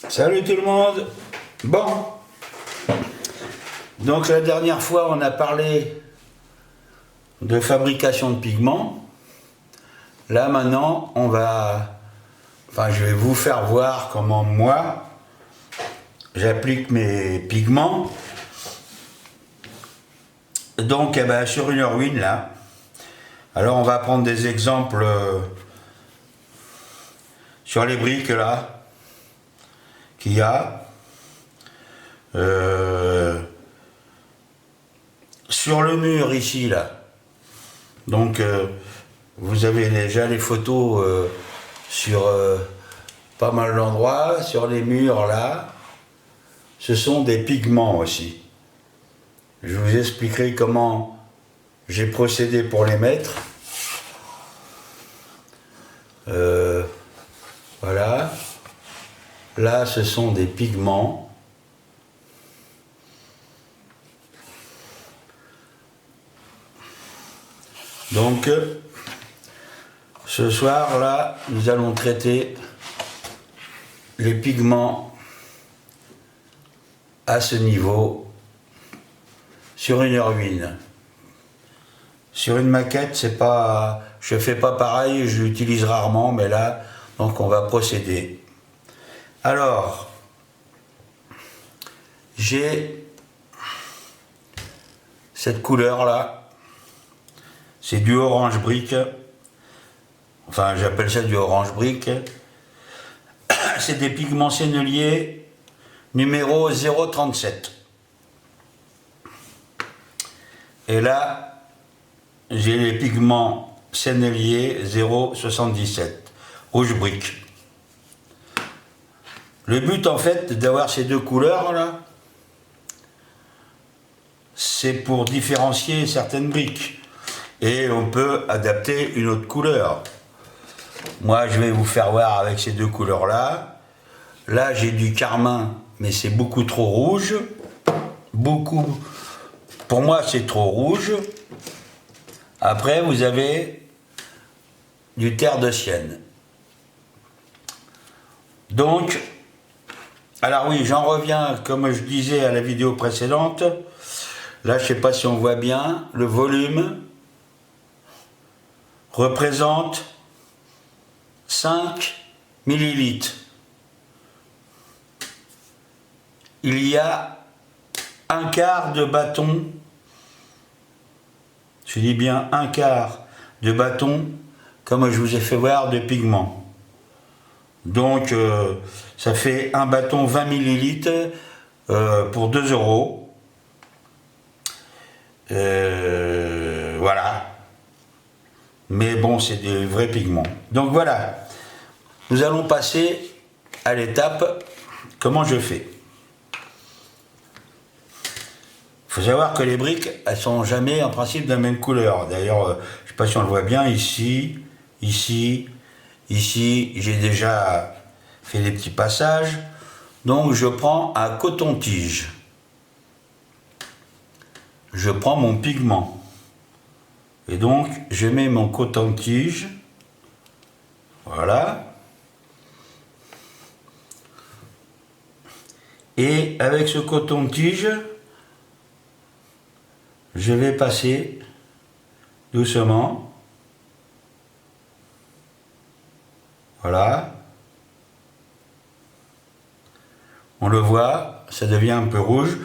Salut tout le monde. Bon, donc la dernière fois on a parlé de fabrication de pigments. Là maintenant je vais vous faire voir comment moi j'applique mes pigments. Donc sur une ruine là. Alors on va prendre des exemples sur les briques là qu'il y a. Sur le mur ici là. Donc vous avez déjà les photos sur pas mal d'endroits. Sur les murs là, ce sont des pigments aussi. Je vous expliquerai comment j'ai procédé pour les mettre. Voilà. Là, ce sont des pigments. Donc, ce soir, là, nous allons traiter les pigments à ce niveau sur une ruine. Sur une maquette, c'est pas, je fais pas pareil, je l'utilise rarement, mais là, donc on va procéder. Alors, j'ai cette couleur là, c'est du orange brique, enfin j'appelle ça du orange brique. C'est des pigments senneliers numéro 037. Et là, j'ai les pigments senneliers 077, rouge brique. Le but en fait d'avoir ces deux couleurs là, c'est pour différencier certaines briques. Et on peut adapter une autre couleur. Moi je vais vous faire voir avec ces deux couleurs là. Là j'ai du carmin, mais c'est beaucoup trop rouge. Beaucoup. Pour moi c'est trop rouge. Après vous avez du terre de sienne. Donc, alors oui, j'en reviens, comme je disais à la vidéo précédente. Là je ne sais pas si on voit bien, le volume représente 5 millilitres. Il y a un quart de bâton, je dis bien un quart de bâton, comme je vous ai fait voir, de pigment. Donc ça fait un bâton 20 millilitres pour 2 €. Voilà. Mais bon, c'est des vrais pigments. Donc voilà, nous allons passer à l'étape comment je fais. Il faut savoir que les briques, elles sont jamais en principe de la même couleur. D'ailleurs, je ne sais pas si on le voit bien, ici, ici, ici, j'ai déjà fait des petits passages. Donc je prends un coton-tige. Je prends mon pigment. Et donc, je mets mon coton-tige, voilà, et avec ce coton-tige, je vais passer doucement, voilà, on le voit, ça devient un peu rouge,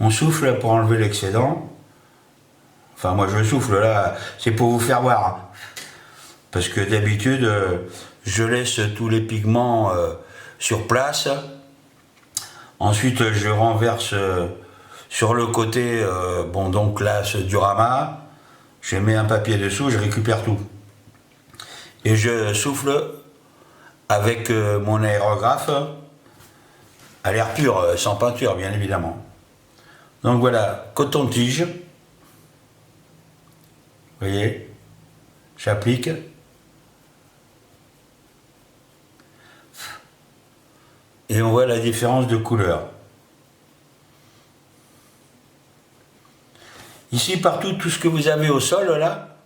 on souffle pour enlever l'excédent. Enfin, moi je souffle là, c'est pour vous faire voir. Parce que d'habitude, je laisse tous les pigments sur place. Ensuite, je renverse sur le côté, bon donc là, ce Durama. Je mets un papier dessous, je récupère tout. Et je souffle avec mon aérographe à l'air pur, sans peinture, bien évidemment. Donc voilà, coton-tige. Vous voyez, j'applique. Et on voit la différence de couleur. Ici, partout, tout ce que vous avez au sol, là,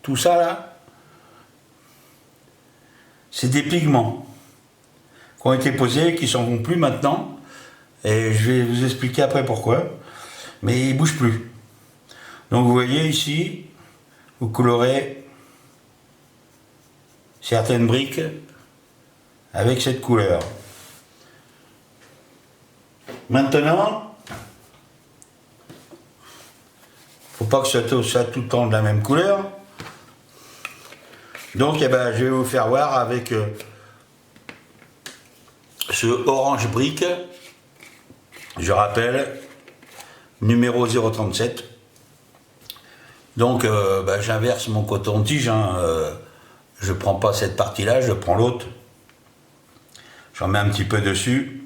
tout ça, là, c'est des pigments qui ont été posés, qui s'en vont plus maintenant. Et je vais vous expliquer après pourquoi. Mais ils ne bougent plus. Donc vous voyez ici, vous colorez certaines briques avec cette couleur. Maintenant, faut pas que ça soit tout le temps de la même couleur. Donc eh ben, je vais vous faire voir avec ce orange brique, je rappelle, numéro 037. Donc ben, j'inverse mon coton-tige, hein, je prends pas cette partie-là, je prends l'autre. J'en mets un petit peu dessus.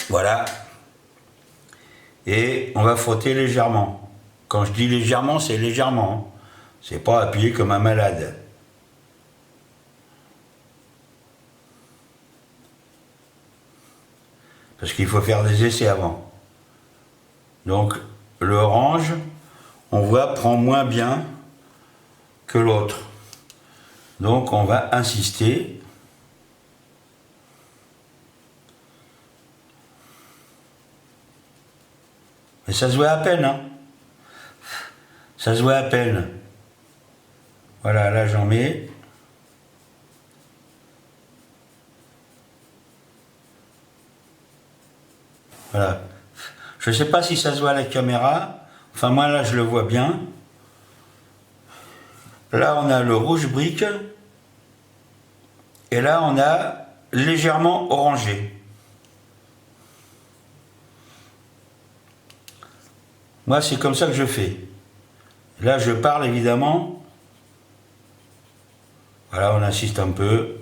Voilà. Et on va frotter légèrement. Quand je dis légèrement, c'est légèrement. C'est pas appuyé comme un malade. Parce qu'il faut faire des essais avant. Donc l'orange, on voit, prend moins bien que l'autre. Donc on va insister. Mais ça se voit à peine, hein. Ça se voit à peine. Voilà, là j'en mets. Voilà. Je ne sais pas si ça se voit à la caméra. Enfin, moi là je le vois bien. Là on a le rouge brique. Et là on a légèrement orangé. Moi c'est comme ça que je fais. Là je parle évidemment. Voilà, on insiste un peu.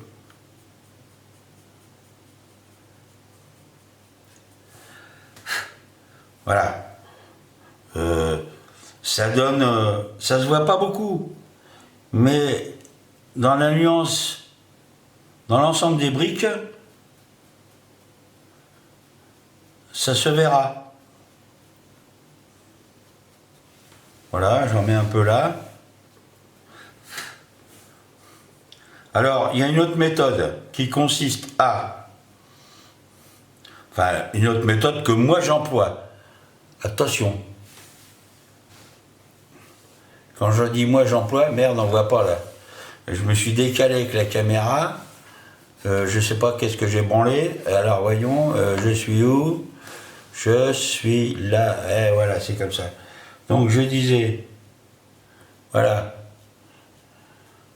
Voilà. Ça donne... ça se voit pas beaucoup. Mais dans la nuance, dans l'ensemble des briques, ça se verra. Voilà, j'en mets un peu là. Alors, il y a une autre méthode qui consiste à... Enfin, une autre méthode que moi j'emploie. Attention. Quand je dis moi j'emploie, merde, on voit pas là. Je me suis décalé avec la caméra. Je sais pas qu'est-ce que j'ai branlé. Alors voyons, je suis où? Je suis là. Et voilà, c'est comme ça. Donc je disais, voilà.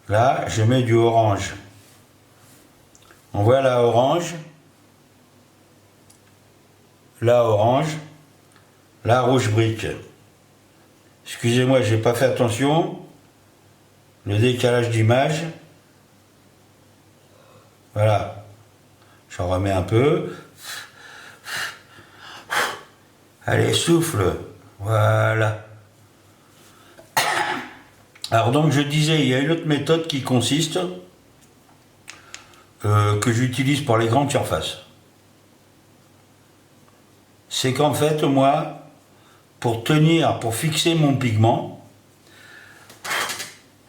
Là, je mets du orange. On voit là orange. Là orange. Là rouge brique. Excusez-moi, j'ai pas fait attention. Le décalage d'image. Voilà. J'en remets un peu. Allez, souffle. Voilà. Alors donc je disais, il y a une autre méthode qui consiste, que j'utilise pour les grandes surfaces. C'est qu'en fait, moi, pour fixer mon pigment,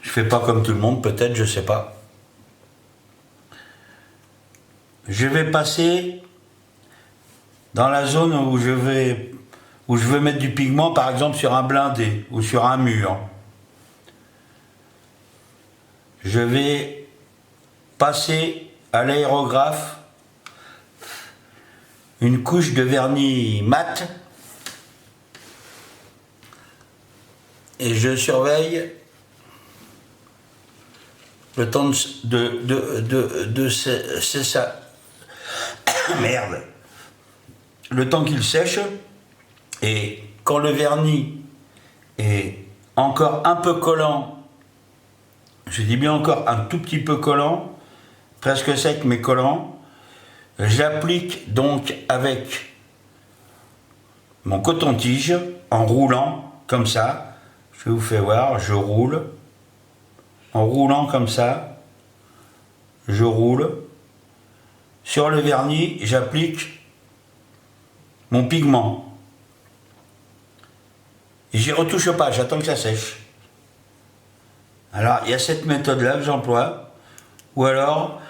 je fais pas comme tout le monde, peut-être, je sais pas. Je vais passer dans la zone où je veux mettre du pigment, par exemple sur un blindé ou sur un mur. Je vais passer à l'aérographe une couche de vernis mat et je surveille le temps de c'est ça. Merde. Le temps qu'il sèche, et quand le vernis est encore un peu collant, je dis bien encore un tout petit peu collant, presque sec mais collant, j'applique donc avec mon coton-tige en roulant comme ça. Je vous fais voir, je roule. En roulant comme ça, je roule. Sur le vernis, j'applique mon pigment. Et j'y retouche pas, j'attends que ça sèche. Alors, il y a cette méthode-là que j'emploie. Ou alors,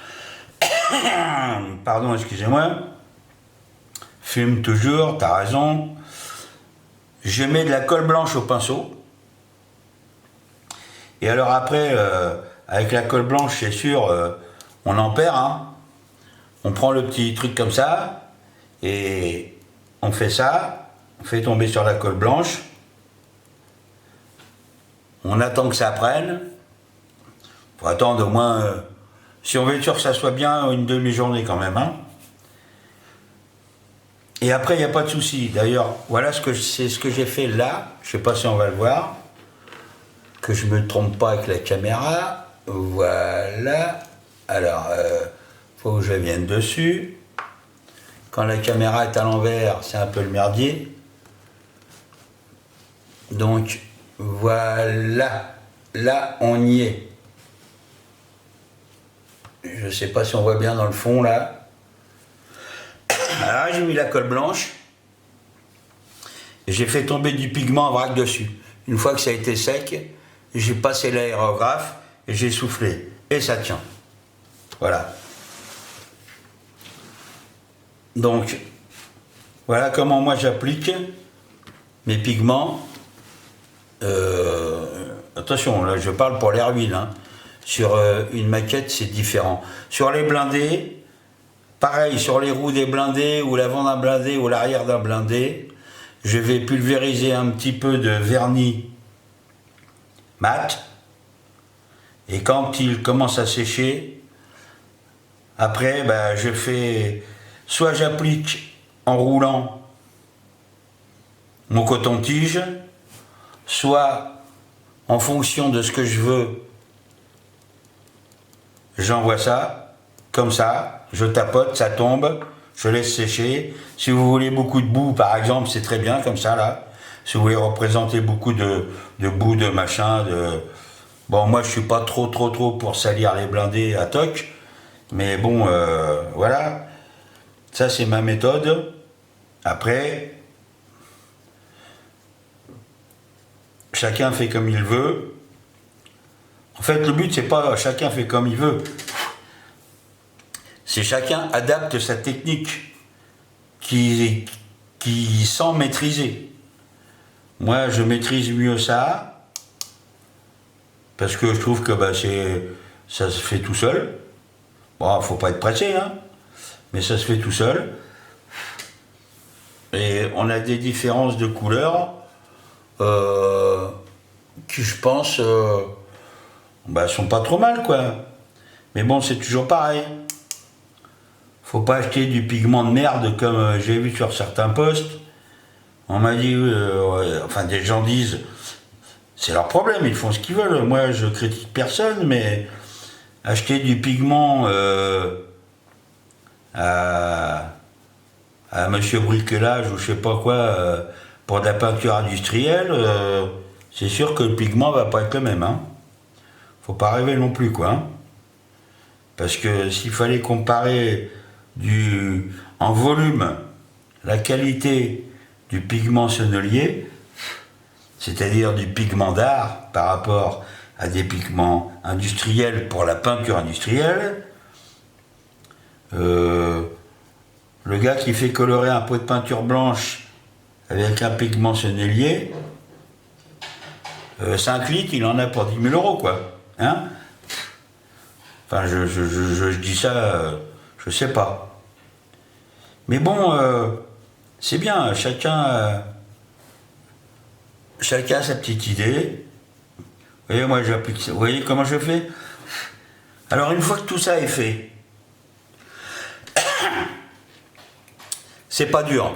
pardon, excusez-moi, fume toujours, t'as raison, je mets de la colle blanche au pinceau. Et alors après, avec la colle blanche, c'est sûr, on en perd, hein. On prend le petit truc comme ça, et on fait ça, on fait tomber sur la colle blanche, on attend que ça prenne, faut attendre au moins, si on veut être sûr que ça soit bien, une demi-journée quand même, hein. Et après, il n'y a pas de souci. D'ailleurs, voilà c'est ce que j'ai fait là, je ne sais pas si on va le voir, que je ne me trompe pas avec la caméra, voilà, alors, faut que je vienne dessus. Quand la caméra est à l'envers, c'est un peu le merdier. Donc, voilà. Là, on y est. Je ne sais pas si on voit bien dans le fond, là. Alors, j'ai mis la colle blanche. Et j'ai fait tomber du pigment en vrac dessus. Une fois que ça a été sec, j'ai passé l'aérographe et j'ai soufflé. Et ça tient. Voilà. Donc, voilà comment moi j'applique mes pigments. Attention, là je parle pour l'air huile, hein. Sur une maquette c'est différent. Sur les blindés, pareil, sur les roues des blindés ou l'avant d'un blindé ou l'arrière d'un blindé, je vais pulvériser un petit peu de vernis mat. Et quand il commence à sécher, après ben, je fais... Soit j'applique en roulant mon coton-tige, soit en fonction de ce que je veux, j'envoie ça, comme ça, je tapote, ça tombe, je laisse sécher. Si vous voulez beaucoup de boue, par exemple, c'est très bien comme ça, là. Si vous voulez représenter beaucoup de boue, de machin, de... Bon, moi, je suis pas trop pour salir les blindés à toc, mais bon, voilà. Ça, c'est ma méthode. Après, chacun fait comme il veut. En fait, le but, c'est pas chacun fait comme il veut. C'est chacun adapte sa technique qui sent maîtriser. Moi, je maîtrise mieux ça parce que je trouve que bah, ça se fait tout seul. Bon, faut pas être pressé, hein. Mais ça se fait tout seul. Et on a des différences de couleurs qui, je pense, bah, sont pas trop mal, quoi. Mais bon, c'est toujours pareil. Faut pas acheter du pigment de merde comme j'ai vu sur certains posts. On m'a dit, ouais, enfin, des gens disent, c'est leur problème, ils font ce qu'ils veulent. Moi, je critique personne, mais acheter du pigment à Monsieur Bricolage ou je sais pas quoi pour de la peinture industrielle, c'est sûr que le pigment va pas être le même, hein. Faut pas rêver non plus, quoi, hein. Parce que s'il fallait comparer en volume la qualité du pigment sennelier, c'est-à-dire du pigment d'art par rapport à des pigments industriels pour la peinture industrielle, le gars qui fait colorer un pot de peinture blanche avec un pigment sennelier, 5 litres, il en a pour 10 000 euros, quoi. Hein? Enfin, je dis ça, je sais pas. Mais bon, c'est bien, chacun a sa petite idée. Vous voyez, moi j'applique ça. Vous voyez comment je fais? Alors, une fois que tout ça est fait, c'est pas dur.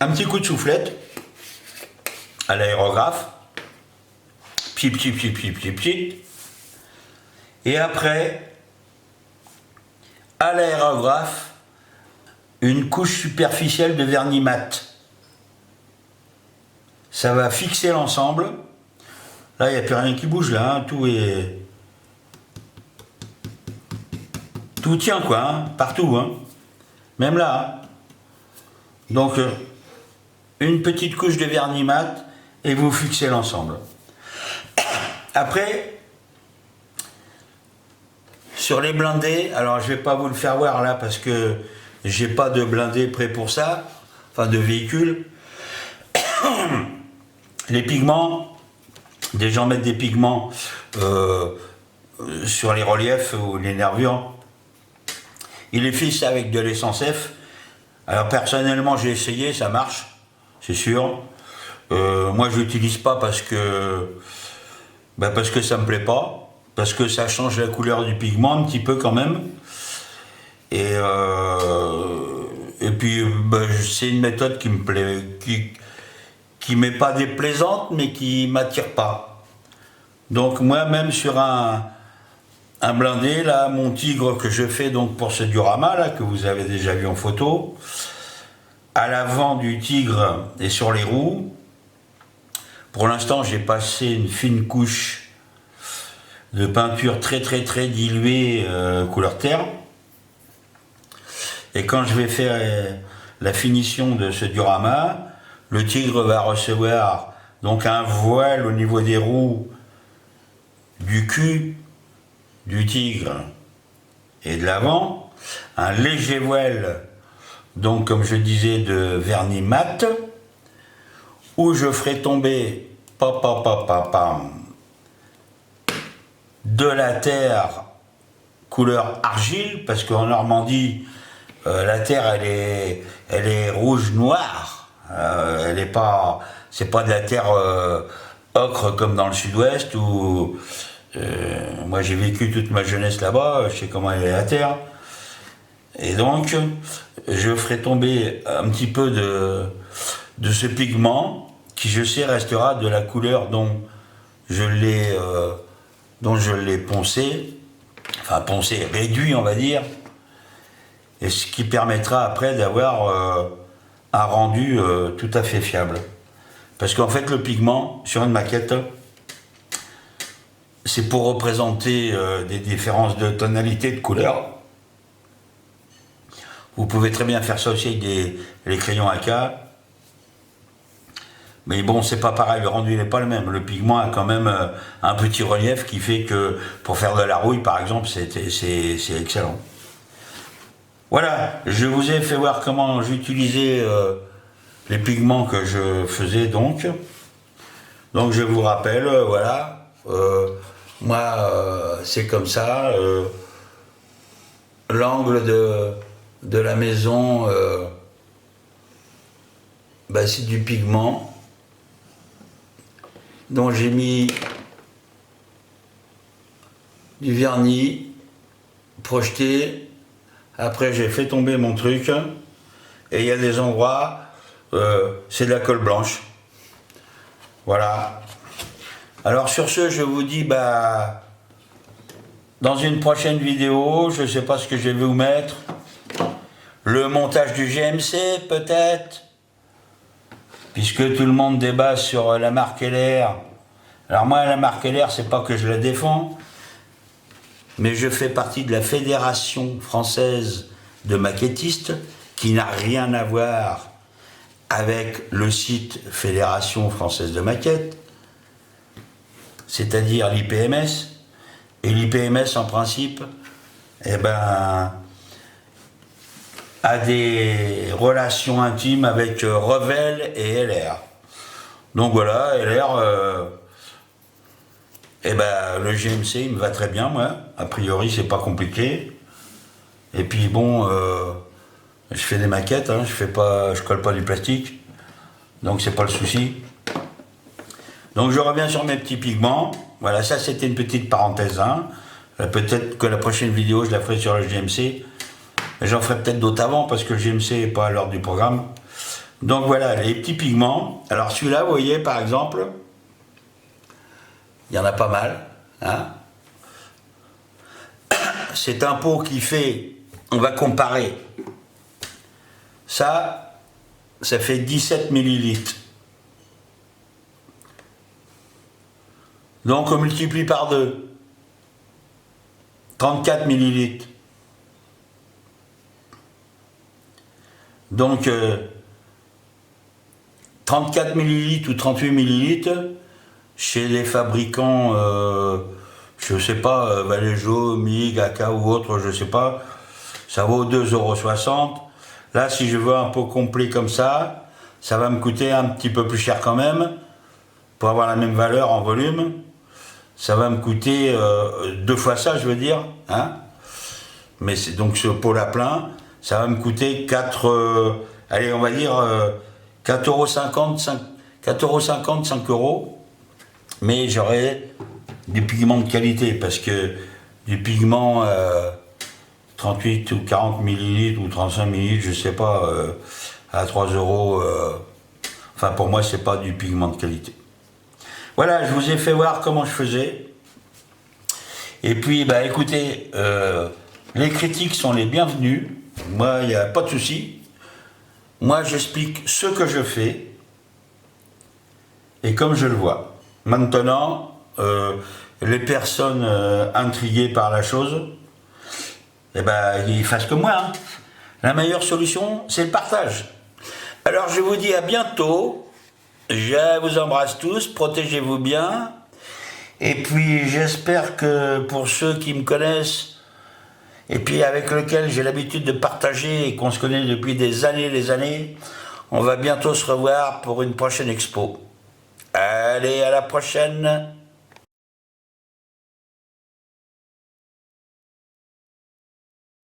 Un petit coup de soufflette à l'aérographe. Pip, pip, pip, pip, pip, pip. Et après, à l'aérographe, une couche superficielle de vernis mat. Ça va fixer l'ensemble. Là, il n'y a plus rien qui bouge, là, hein. Tout tient, quoi, hein, partout, hein. Même là, hein. Donc, une petite couche de vernis mat et vous fixez l'ensemble. Après, Sur les blindés, alors je vais pas vous le faire voir là parce que j'ai pas de blindé prêt pour ça, enfin de véhicule. Les pigments, des gens mettent des pigments sur les reliefs ou les nervures. Ils les fixent avec de l'essence F. Alors personnellement j'ai essayé, ça marche, c'est sûr. Moi je l'utilise pas parce que ça me plaît pas, parce que ça change la couleur du pigment un petit peu quand même. Et puis c'est une méthode qui me plaît, qui m'est pas déplaisante mais qui m'attire pas. Donc moi même sur un blindé, là, mon Tigre que je fais donc pour ce diorama là, que vous avez déjà vu en photo, à l'avant du Tigre et sur les roues, pour l'instant j'ai passé une fine couche de peinture très diluée couleur terre. Et quand je vais faire la finition de ce diorama, le Tigre va recevoir donc un voile au niveau des roues, du cul du Tigre et de l'avant, un léger voile, donc comme je disais, de vernis mat, où je ferai tomber de la terre couleur argile, parce qu'en Normandie, la terre elle est rouge-noire, c'est pas de la terre ocre comme dans le sud-ouest où moi j'ai vécu toute ma jeunesse là-bas, je sais comment elle est la terre. Et donc je ferai tomber un petit peu de ce pigment qui je sais restera de la couleur dont je l'ai poncé, enfin poncé, réduit on va dire, et ce qui permettra après d'avoir un rendu tout à fait fiable. Parce qu'en fait le pigment sur une maquette, c'est pour représenter des différences de tonalité de couleur. Vous pouvez très bien faire ça aussi avec les crayons AK. Mais bon, c'est pas pareil, le rendu n'est pas le même. Le pigment a quand même un petit relief qui fait que pour faire de la rouille, par exemple, c'est excellent. Voilà, je vous ai fait voir comment j'utilisais les pigments que je faisais donc. Donc je vous rappelle, voilà. Moi, c'est comme ça. L'angle de la maison, c'est du pigment. Donc j'ai mis du vernis projeté. Après j'ai fait tomber mon truc. Et il y a des endroits, c'est de la colle blanche. Voilà. Alors sur ce, je vous dis, dans une prochaine vidéo, je ne sais pas ce que je vais vous mettre. Le montage du GMC, peut-être. Puisque tout le monde débat sur la marque LR. Alors moi, la marque LR, c'est pas que je la défends, mais je fais partie de la Fédération française de maquettistes, qui n'a rien à voir avec le site Fédération française de maquette, c'est-à-dire l'IPMS. Et l'IPMS, en principe, a des relations intimes avec Revel et LR. Donc voilà, LR, le GMC, il me va très bien, moi. A priori, c'est pas compliqué. Et puis bon, je fais des maquettes, hein, je colle pas du plastique. Donc c'est pas le souci. Donc je reviens sur mes petits pigments. Voilà, ça c'était une petite parenthèse. Hein. Peut-être que la prochaine vidéo, je la ferai sur le GMC. J'en ferai peut-être d'autres avant parce que le GMC n'est pas à l'ordre du programme. Donc voilà, les petits pigments. Alors celui-là, vous voyez, par exemple, il y en a pas mal. Hein. C'est un pot qui fait, on va comparer. Ça fait 17 millilitres. Donc on multiplie par 2. 34 millilitres. Donc 34 millilitres ou 38 millilitres chez les fabricants, je sais pas, Vallejo, MIG, AK ou autre, je sais pas, ça vaut 2,60 €. Là, si je veux un pot complet comme ça va me coûter un petit peu plus cher quand même, pour avoir la même valeur en volume. Ça va me coûter 2 fois ça, je veux dire, hein. Mais c'est donc ce pot à plein, ça va me coûter 4, allez, on va dire 4,50 €, 4,50 €, 5 €. Mais j'aurai du pigment de qualité, parce que du pigment 38 ou 40 millilitres ou 35 millilitres, je sais pas, à 3 €, enfin pour moi c'est pas du pigment de qualité. Voilà, je vous ai fait voir comment je faisais. Et puis, bah écoutez, les critiques sont les bienvenues. Moi, il n'y a pas de souci. Moi, j'explique ce que je fais et comme je le vois. Maintenant, les personnes intriguées par la chose, eh ben, ils fassent comme moi, hein. La meilleure solution, c'est le partage. Alors, je vous dis à bientôt. Je vous embrasse tous, protégez-vous bien. Et puis, j'espère que pour ceux qui me connaissent, et puis avec lesquels j'ai l'habitude de partager et qu'on se connaît depuis des années, on va bientôt se revoir pour une prochaine expo. Allez, à la prochaine!